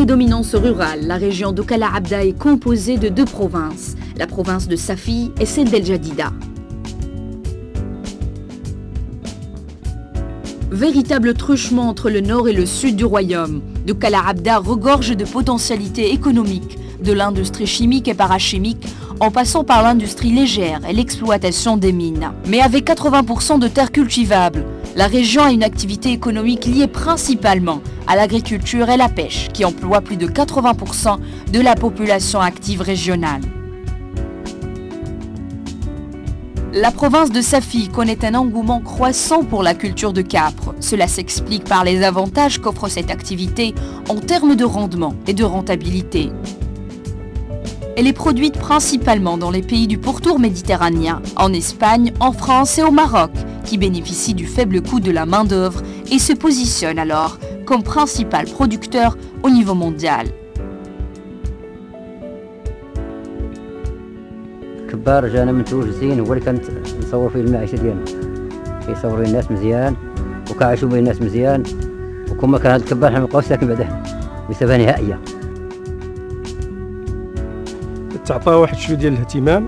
prédominance rurale, la région de Kala Abda est composée de deux provinces, la province de Safi et celle d'El Jadida. Véritable truchement entre le nord et le sud du royaume, de Kala Abda regorge de potentialités économiques, de l'industrie chimique et parachimique, en passant par l'industrie légère et l'exploitation des mines. Mais avec 80% de terres cultivables, la région a une activité économique liée principalement à l'agriculture et la pêche, qui emploie plus de 80% de la population active régionale. La province de Safi connaît un engouement croissant pour la culture de capre. Cela s'explique par les avantages qu'offre cette activité en termes de rendement et de rentabilité. Elle est produite principalement dans les pays du pourtour méditerranéen, en Espagne, en France et au Maroc, qui bénéficient du faible coût de la main-d'œuvre et se positionne alors comme principal producteur au niveau mondial. كبار جانا من توجسين هو اللي كانت نصور فيه المعيشه ديالنا كيصوروا الناس مزيان وكيعيشوا بين الناس مزيان وكما كان هذا الكبار حنا مابقاوش ساكن بعده بصفه نهائيه. تعطى واحد شويه ديال الاهتمام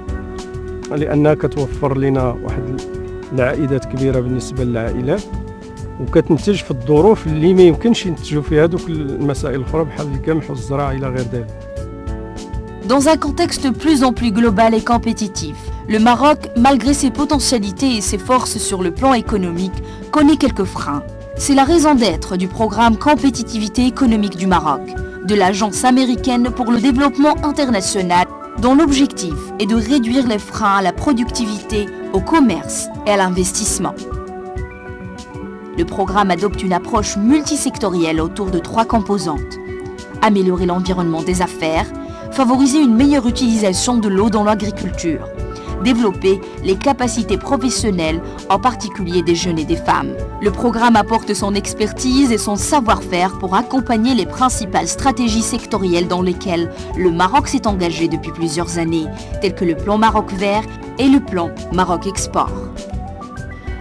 لانها كتوفر لنا واحد العائدات كبيره بالنسبه للعائلات وكتنتج في الظروف اللي ما يمكنش ينتجوا فيها هذوك المسائل الاخرى بحال القمح والزراعه الى غير ذلك. Dans un contexte plus en plus global et compétitif, le Maroc, malgré ses potentialités et ses forces sur le plan économique, connaît quelques freins. C'est la raison d'être du programme Compétitivité économique du Maroc, de l'Agence américaine pour le développement international, dont l'objectif est de réduire les freins à la productivité, au commerce et à l'investissement. Le programme adopte une approche multisectorielle autour de 3 composantes. Améliorer l'environnement des affaires, favoriser une meilleure utilisation de l'eau dans l'agriculture, développer les capacités professionnelles, en particulier des jeunes et des femmes. Le programme apporte son expertise et son savoir-faire pour accompagner les principales stratégies sectorielles dans lesquelles le Maroc s'est engagé depuis plusieurs années, telles que le plan Maroc Vert et le plan Maroc Export.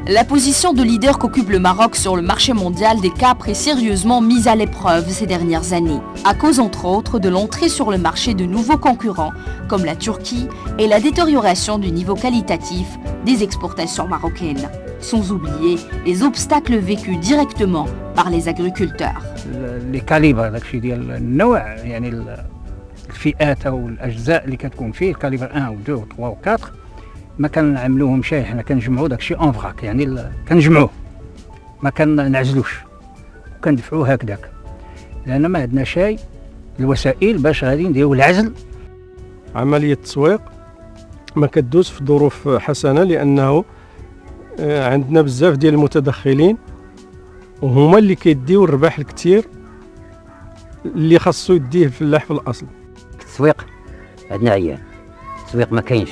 La position de leader qu'occupe le Maroc sur le marché mondial des capres est sérieusement mise à l'épreuve ces dernières années, à cause entre autres de l'entrée sur le marché de nouveaux concurrents comme la Turquie et la détérioration du niveau qualitatif des exportations marocaines, sans oublier les obstacles vécus directement par les agriculteurs. Les calibres داكشي ديال النوع يعني الفئات او الاجزاء اللي كتكون فيه الكاليبر 1 و 2 و 3 و 4 ما كنعملوهمش حنا كنجمعوا داكشي اون فراك يعني كنجمعوه ما كنعزلوش وكندفعوه هكذاك لان ما عندنا شيء الوسائل باش غادي نديروا العزل. عمليه التسويق ما كدوز في ظروف حسنه لانه عندنا بزاف ديال المتدخلين وهما اللي كيديو الربح الكثير اللي خاصو يديه الفلاح في الاصل. التسويق عندنا عيان التسويق ما كاينش.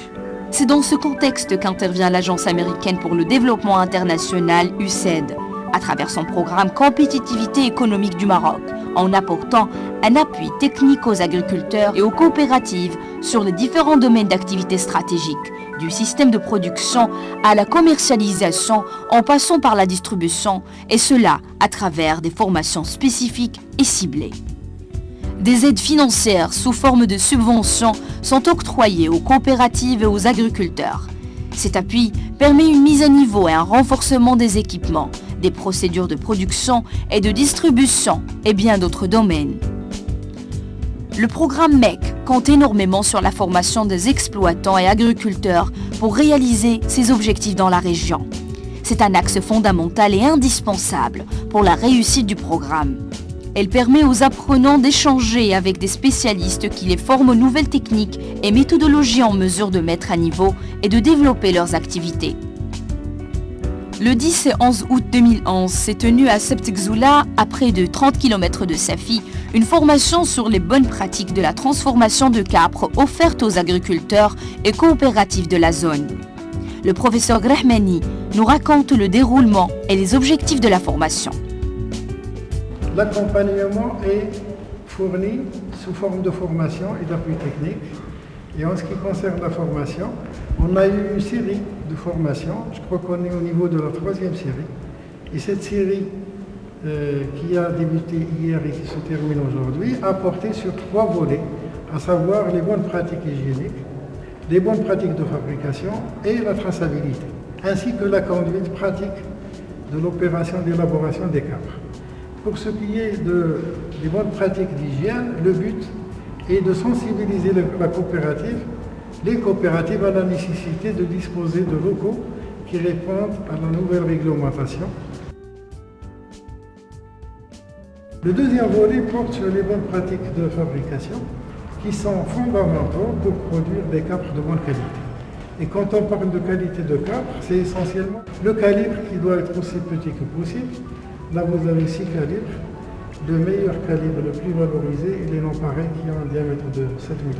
C'est dans ce contexte qu'intervient l'Agence américaine pour le développement international, USAID, à travers son programme Compétitivité économique du Maroc, en apportant un appui technique aux agriculteurs et aux coopératives sur les différents domaines d'activité stratégiques, du système de production à la commercialisation en passant par la distribution, et cela à travers des formations spécifiques et ciblées. Des aides financières sous forme de subventions sont octroyées aux coopératives et aux agriculteurs. Cet appui permet une mise à niveau et un renforcement des équipements, des procédures de production et de distribution et bien d'autres domaines. Le programme MEC compte énormément sur la formation des exploitants et agriculteurs pour réaliser ses objectifs dans la région. C'est un axe fondamental et indispensable pour la réussite du programme. Elle permet aux apprenants d'échanger avec des spécialistes qui les forment aux nouvelles techniques et méthodologies en mesure de mettre à niveau et de développer leurs activités. Le 10 et 11 août 2011 s'est tenue à Sept Gzoula, à près de 30 km de Safi, une formation sur les bonnes pratiques de la transformation de capre offerte aux agriculteurs et coopératives de la zone. Le professeur Grahmani nous raconte le déroulement et les objectifs de la formation. L'accompagnement est fourni sous forme de formation et d'appui technique. Et en ce qui concerne la formation, on a eu une série de formations. Je crois qu'on est au niveau de la 3e série. Et cette série qui a débuté hier et qui se termine aujourd'hui, a porté sur 3 volets, à savoir les bonnes pratiques hygiéniques, les bonnes pratiques de fabrication et la traçabilité, ainsi que la conduite pratique de l'opération d'élaboration des capres. Pour ce qui est des bonnes pratiques d'hygiène, le but est de sensibiliser les coopératives à la nécessité de disposer de locaux qui répondent à la nouvelle réglementation. Le deuxième volet porte sur les bonnes pratiques de fabrication qui sont fondamentaux pour produire des capres de bonne qualité. Et quand on parle de qualité de capre, c'est essentiellement le calibre qui doit être aussi petit que possible. Là, vous avez 6 calibres. Le meilleur calibre, le plus valorisé, il est non-pareil qui a un diamètre de 7 mm.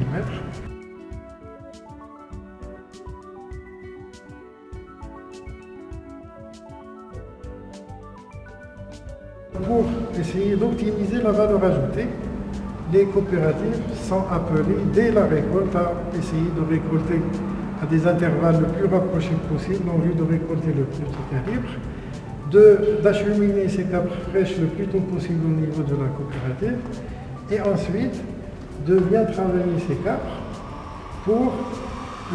Pour essayer d'optimiser la valeur ajoutée, les coopératives sont appelées dès la récolte à essayer de récolter à des intervalles le plus rapprochés possible en vue de récolter le petit calibre, d'acheminer ces capres fraîches le plus tôt possible au niveau de la coopérative et ensuite de bien travailler ces capres pour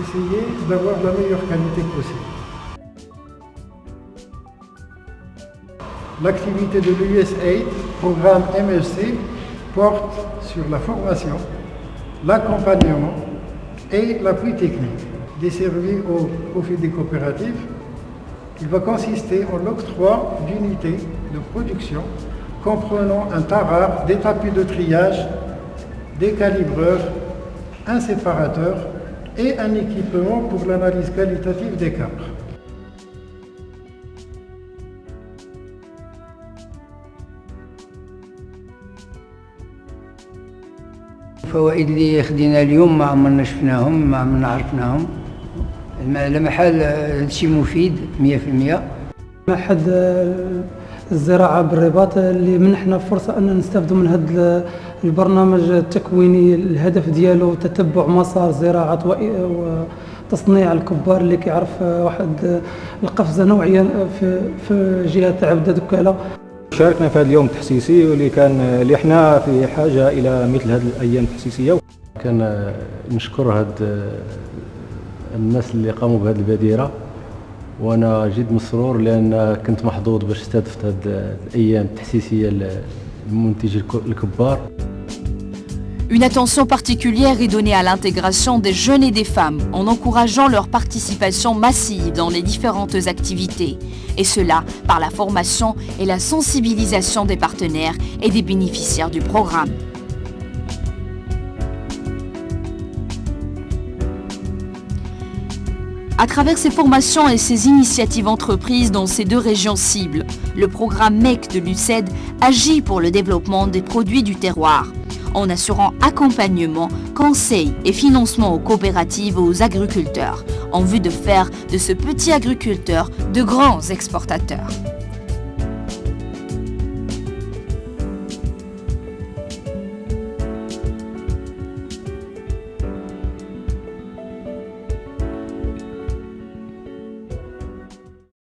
essayer d'avoir la meilleure qualité possible. L'activité de l'USAID, programme MSC, porte sur la formation, l'accompagnement et l'appui technique desservi au profit des coopératives. Il va consister en l'octroi d'unités de production comprenant un tarare, des tapis de triage, des calibreurs, un séparateur et un équipement pour l'analyse qualitative des capres. الفوائد اللي خدينا اليوم ما عمرنا شفناهم ما عمرنا عرفناهم. على محل هادشي مفيد 100%. معهد الزراعة بالرباط اللي منحنا فرصة أن نستافدوا من هذا البرنامج التكويني. الهدف ديالو تتبع مسار زراعة وتصنيع الكبار اللي كيعرف واحد القفزة نوعية في جهة عبدة دكالة. شاركنا في هذا اليوم التحسيسي اللي احنا في حاجة إلى مثل هذه الأيام التحسيسية. كان نشكر هاد الناس اللي قاموا بهذه البادرة وانا جد مسرور لان كنت محظوظ باش استضفت هذه الايام التحسيسيه للمنتجين الكبار. Une attention particulière est donnée à l'intégration des jeunes et des femmes en encourageant leur participation massive dans les différentes activités, et cela par la formation et la sensibilisation des partenaires et des bénéficiaires du programme. À travers ces formations et ces initiatives entreprises dans ces deux régions cibles, le programme MEC de l'UCED agit pour le développement des produits du terroir, en assurant accompagnement, conseil et financement aux coopératives et aux agriculteurs, en vue de faire de ce petit agriculteur de grands exportateurs.